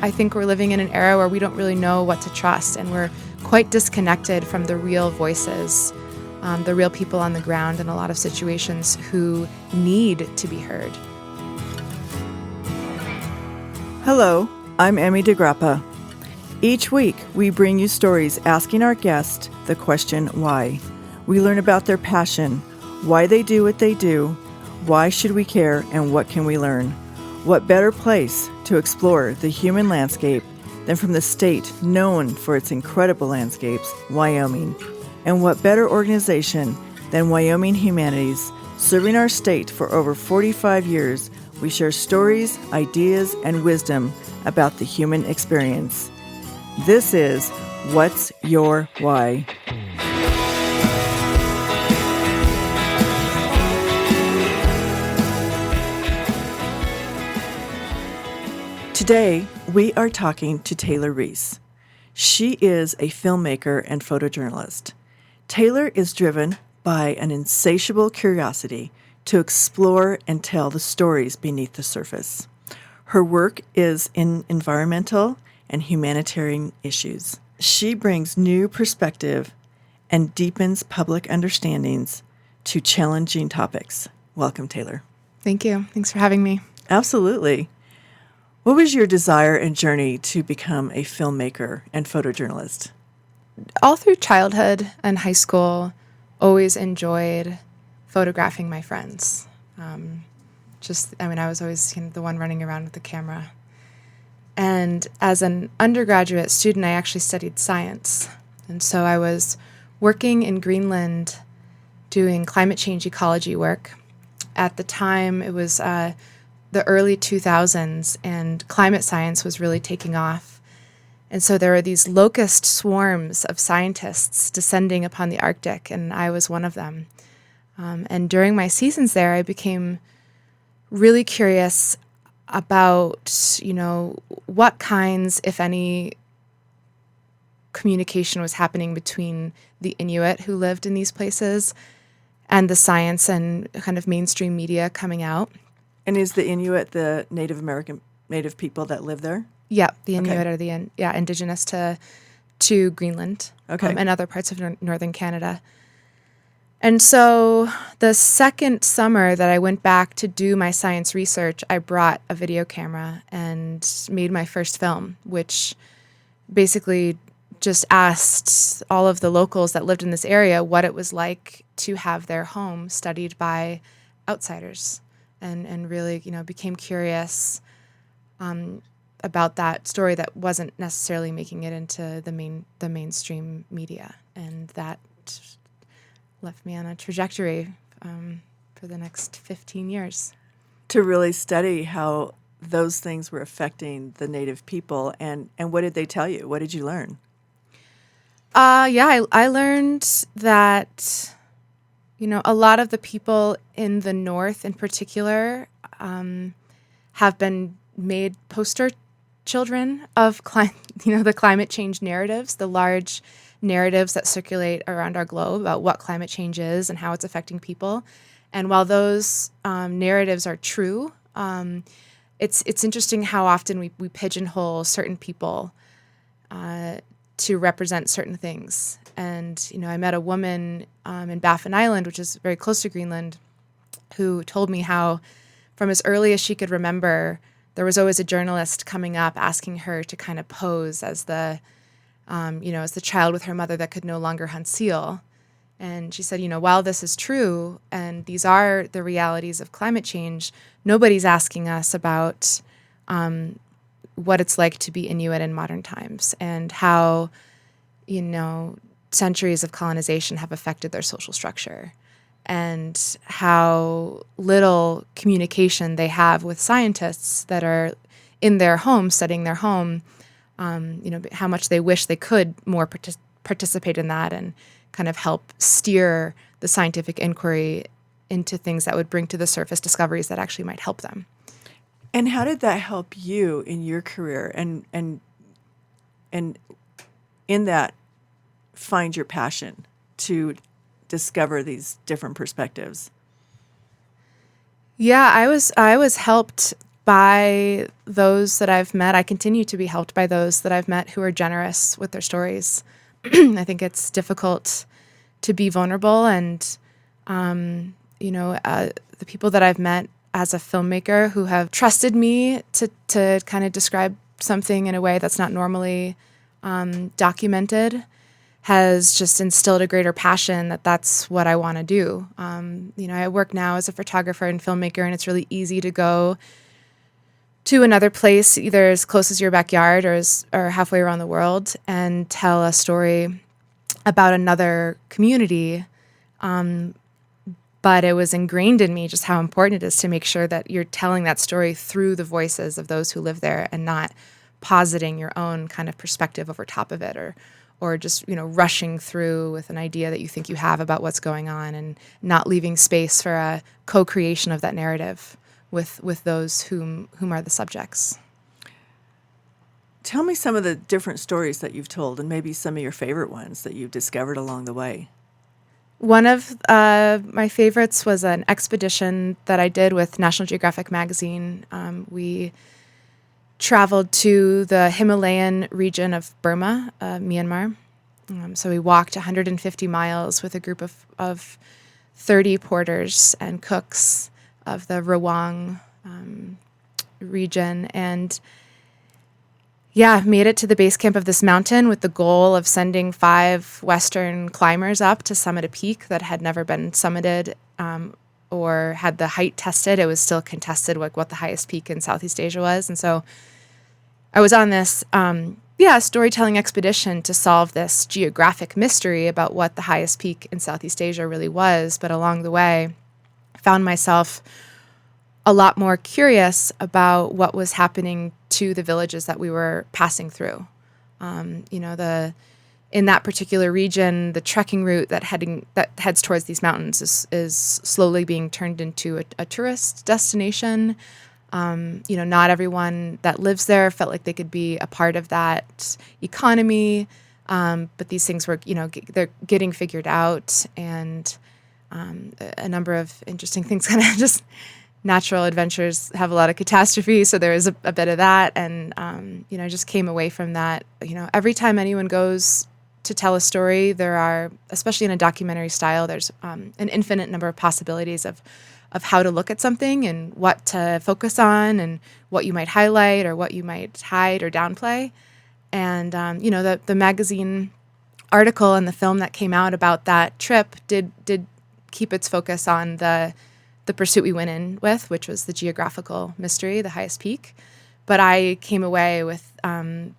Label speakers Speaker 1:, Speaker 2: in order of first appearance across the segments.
Speaker 1: I think we're living in an era where we don't really know what to trust, and we're quite disconnected from the real voices, the real people on the ground in a lot of situations who need to be heard.
Speaker 2: Hello, I'm Emmy DeGrappa. Each week, we bring you stories asking our guests the question, why? We learn about their passion, why they do what they do, why should we care, and what can we learn? What better place to explore the human landscape than from the state known for its incredible landscapes, Wyoming? And what better organization than Wyoming Humanities? Serving our state for over 45 years, we share stories, ideas, and wisdom about the human experience. This is What's Your Why? Today, we are talking to Taylor Rees. She is a filmmaker and photojournalist. Taylor is driven by an insatiable curiosity to explore and tell the stories beneath the surface. Her work is in environmental and humanitarian issues. She brings new perspective and deepens public understandings to challenging topics. Welcome, Taylor.
Speaker 1: Thank you. Thanks for having me.
Speaker 2: Absolutely. What was your desire and journey to become a filmmaker and photojournalist?
Speaker 1: All through childhood and high school, always enjoyed photographing my friends. I was always the one running around with the camera. And as an undergraduate student, I actually studied science. And so I was working in Greenland doing climate change ecology work. At the time, it was the early 2000s, and climate science was really taking off. And so there were these locust swarms of scientists descending upon the Arctic, and I was one of them. And during my seasons there, I became really curious about, what kinds, if any, communication was happening between the Inuit who lived in these places and the science and kind of mainstream media coming out.
Speaker 2: And is the Inuit the Native people that live there?
Speaker 1: Yeah, the Inuit are the indigenous to Greenland, and other parts of northern Canada. And so the second summer that I went back to do my science research, I brought a video camera and made my first film, which basically just asked all of the locals that lived in this area what it was like to have their home studied by outsiders, and really, became curious about that story that wasn't necessarily making it into the mainstream media, and that left me on a trajectory for the next 15 years.
Speaker 2: To really study how those things were affecting the Native people, and what did they tell you? What did you learn?
Speaker 1: I learned that, a lot of the people in the North in particular have been made poster children of the climate change narratives, the large narratives that circulate around our globe about what climate change is and how it's affecting people. And while those narratives are true, it's interesting how often we pigeonhole certain people to represent certain things. And, I met a woman in Baffin Island, which is very close to Greenland, who told me how from as early as she could remember, there was always a journalist coming up asking her to kind of pose as the child with her mother that could no longer hunt seal. And she said, while this is true and these are the realities of climate change, nobody's asking us about what it's like to be Inuit in modern times and how, centuries of colonization have affected their social structure and how little communication they have with scientists that are in their home, studying their home, how much they wish they could more participate in that and kind of help steer the scientific inquiry into things that would bring to the surface discoveries that actually might help them.
Speaker 2: And how did that help you in your career and in that find your passion to discover these different perspectives?
Speaker 1: Yeah, I was helped by those that I've met. I continue to be helped by those that I've met who are generous with their stories. I think it's difficult to be vulnerable, and the people that I've met as a filmmaker who have trusted me to kind of describe something in a way that's not normally documented has just instilled a greater passion that that's what I want to do. I work now as a photographer and filmmaker, and it's really easy to go to another place, either as close as your backyard or halfway around the world, and tell a story about another community. But it was ingrained in me just how important it is to make sure that you're telling that story through the voices of those who live there and not positing your own kind of perspective over top of it, or just, rushing through with an idea that you think you have about what's going on, and not leaving space for a co-creation of that narrative with those whom are the subjects.
Speaker 2: Tell me some of the different stories that you've told, and maybe some of your favorite ones that you've discovered along the way.
Speaker 1: One of my favorites was an expedition that I did with National Geographic magazine. We traveled to the Himalayan region of Burma, Myanmar. So we walked 150 miles with a group of 30 porters and cooks of the Rawang region, and made it to the base camp of this mountain with the goal of sending 5 Western climbers up to summit a peak that had never been summited or had the height tested. It was still contested, like what the highest peak in Southeast Asia was. And so I was on this storytelling expedition to solve this geographic mystery about what the highest peak in Southeast Asia really was. But along the way, I found myself a lot more curious about what was happening to the villages that we were passing through. In that particular region, the trekking route that heads towards these mountains is slowly being turned into a tourist destination. Not everyone that lives there felt like they could be a part of that economy, but these things were, they're getting figured out, and a number of interesting things kind of just. Natural adventures have a lot of catastrophe, so there is a bit of that. And, I just came away from that. Every time anyone goes to tell a story, there are, especially in a documentary style, there's an infinite number of possibilities of how to look at something and what to focus on and what you might highlight or what you might hide or downplay. And, the magazine article and the film that came out about that trip did keep its focus on the pursuit we went in with, which was the geographical mystery, the highest peak. But I came away with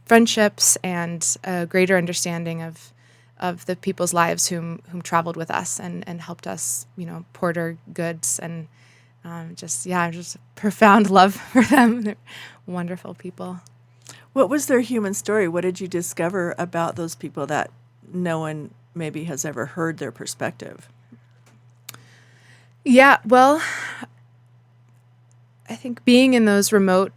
Speaker 1: friendships and a greater understanding of the people's lives whom traveled with us and helped us, porter goods, and just profound love for them. They're wonderful people.
Speaker 2: What was their human story? What did you discover about those people that no one maybe has ever heard their perspective?
Speaker 1: Yeah, well, I think being in those remote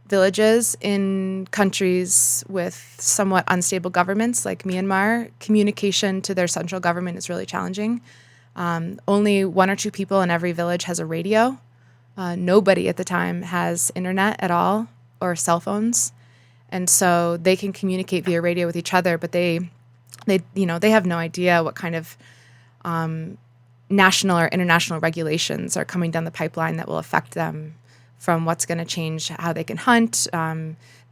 Speaker 1: villages in countries with somewhat unstable governments like Myanmar, communication to their central government is really challenging. Only 1 or 2 people in every village has a radio. Nobody at the time has internet at all or cell phones. And so they can communicate via radio with each other, but they have no idea what kind of national or international regulations are coming down the pipeline that will affect them, from what's going to change how they can hunt,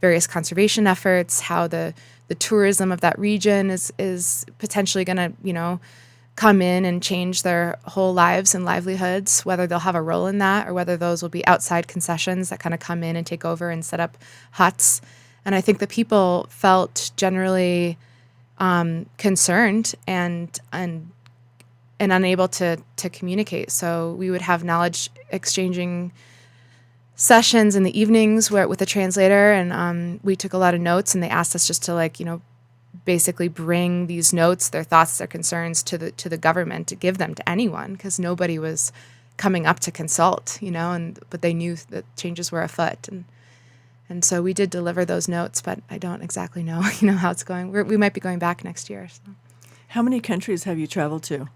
Speaker 1: various conservation efforts, how the tourism of that region is potentially going to, come in and change their whole lives and livelihoods, whether they'll have a role in that or whether those will be outside concessions that kind of come in and take over and set up huts. And I think the people felt generally concerned and unable to communicate. So we would have knowledge exchanging sessions in the evenings with a translator, and we took a lot of notes, and they asked us just to basically bring these notes, their thoughts, their concerns to the government, to give them to anyone, because nobody was coming up to consult, but they knew that changes were afoot. And so we did deliver those notes, but I don't exactly know, how it's going. We might be going back next year. So.
Speaker 2: How many countries have you traveled to?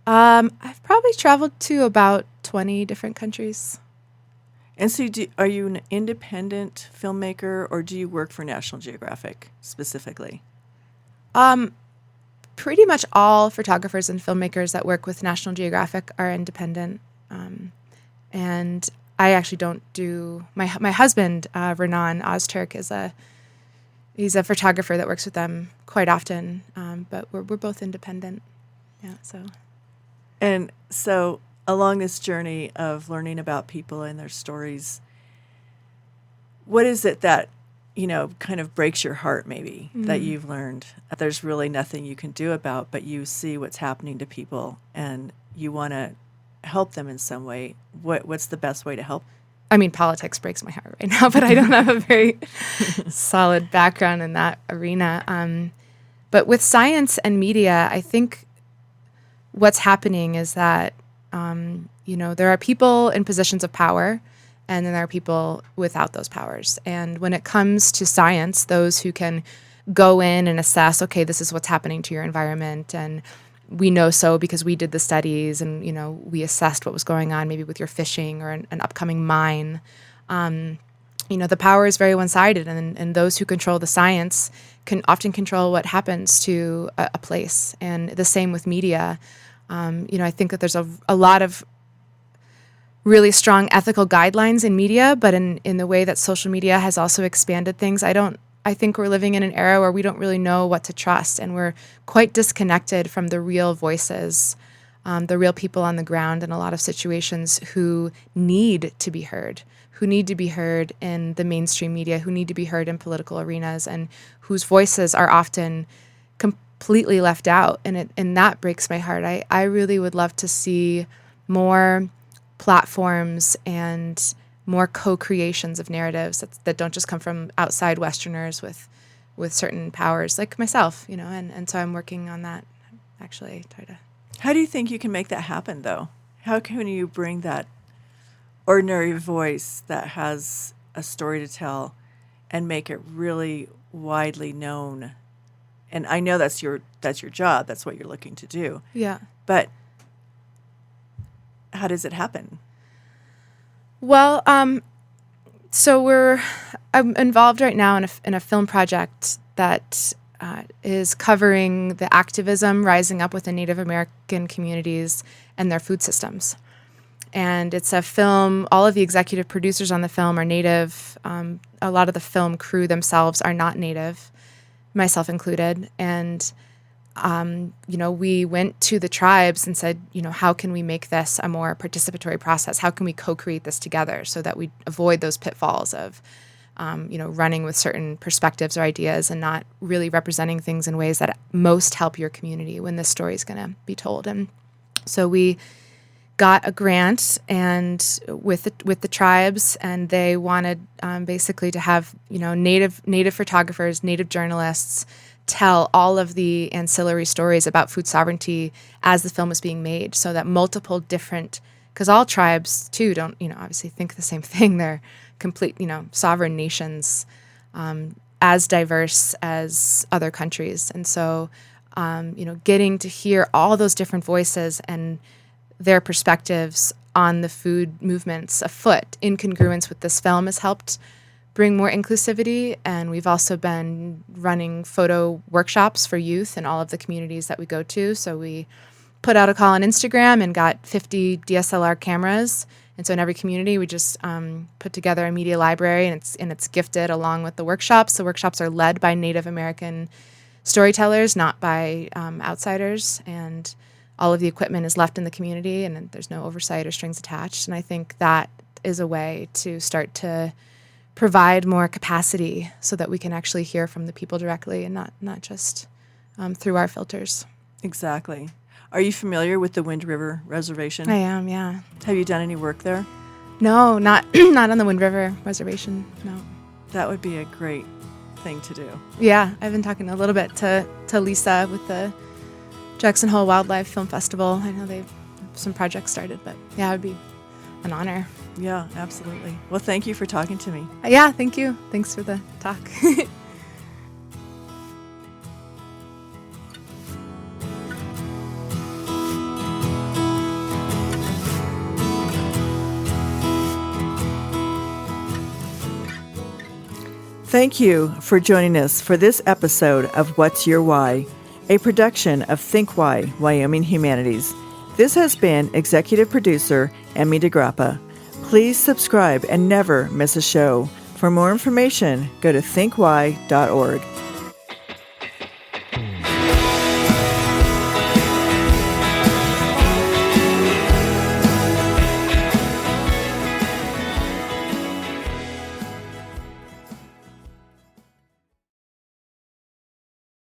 Speaker 1: I've probably traveled to about 20 different countries.
Speaker 2: And so, are you an independent filmmaker, or do you work for National Geographic specifically?
Speaker 1: Pretty much all photographers and filmmakers that work with National Geographic are independent. And I actually don't do my husband, Renan Ozturk, he's a photographer that works with them quite often. But we're both independent. Yeah.
Speaker 2: And so, along this journey of learning about people and their stories, what is it that, kind of breaks your heart maybe that you've learned that there's really nothing you can do about, but you see what's happening to people and you want to help them in some way? What's the best way to help?
Speaker 1: I mean, politics breaks my heart right now, but I don't have a very solid background in that arena. But with science and media, I think what's happening is that, there are people in positions of power, and then there are people without those powers. And when it comes to science, those who can go in and assess, okay, this is what's happening to your environment, and we know so because we did the studies, and we assessed what was going on maybe with your fishing or an upcoming mine. The power is very one-sided, and those who control the science can often control what happens to a place. And the same with media. I think that there's a lot of really strong ethical guidelines in media, but in the way that social media has also expanded things, I think we're living in an era where we don't really know what to trust, and we're quite disconnected from the real voices, the real people on the ground in a lot of situations who need to be heard in the mainstream media, who need to be heard in political arenas, and whose voices are often completely left out. And that breaks my heart. I really would love to see more platforms and more co-creations of narratives that don't just come from outside Westerners with certain powers like myself, and so I'm working on that, actually.
Speaker 2: How do you think you can make that happen, though? How can you bring that ordinary voice that has a story to tell and make it really widely known? And I know that's your job. That's what you're looking to do.
Speaker 1: Yeah.
Speaker 2: But how does it happen?
Speaker 1: Well, so I'm involved right now in a film project that is covering the activism rising up within Native American communities and their food systems. And it's a film, all of the executive producers on the film are Native. A lot of the film crew themselves are not Native, myself included. And we went to the tribes and said, how can we make this a more participatory process? How can we co-create this together so that we avoid those pitfalls of, running with certain perspectives or ideas and not really representing things in ways that most help your community when this story is going to be told. And so we got a grant and with the tribes, and they wanted basically to have native photographers, native journalists tell all of the ancillary stories about food sovereignty as the film was being made, so that multiple different, because all tribes too don't obviously think the same thing. They're complete sovereign nations, as diverse as other countries, and so getting to hear all those different voices and their perspectives on the food movements afoot in congruence with this film has helped bring more inclusivity. And we've also been running photo workshops for youth in all of the communities that we go to. So we put out a call on Instagram and got 50 DSLR cameras. And so in every community, we just put together a media library, and it's gifted along with the workshops. The workshops are led by Native American storytellers, not by outsiders. And all of the equipment is left in the community, and there's no oversight or strings attached. And I think that is a way to start to provide more capacity so that we can actually hear from the people directly and not just through our filters.
Speaker 2: Exactly. Are you familiar with the Wind River Reservation?
Speaker 1: I am, yeah.
Speaker 2: Have you done any work there?
Speaker 1: No, not on the Wind River Reservation, no.
Speaker 2: That would be a great thing to do.
Speaker 1: Yeah, I've been talking a little bit to Lisa with the Jackson Hole Wildlife Film Festival. I know they've some projects started, but yeah, it would be an honor.
Speaker 2: Yeah, absolutely. Well, thank you for talking to me.
Speaker 1: Yeah, thank you. Thanks for the talk.
Speaker 2: Thank you for joining us for this episode of What's Your Why, a production of Think Why, Wyoming Humanities. This has been executive producer Emmy DeGrappa. Please subscribe and never miss a show. For more information, go to thinkwhy.org.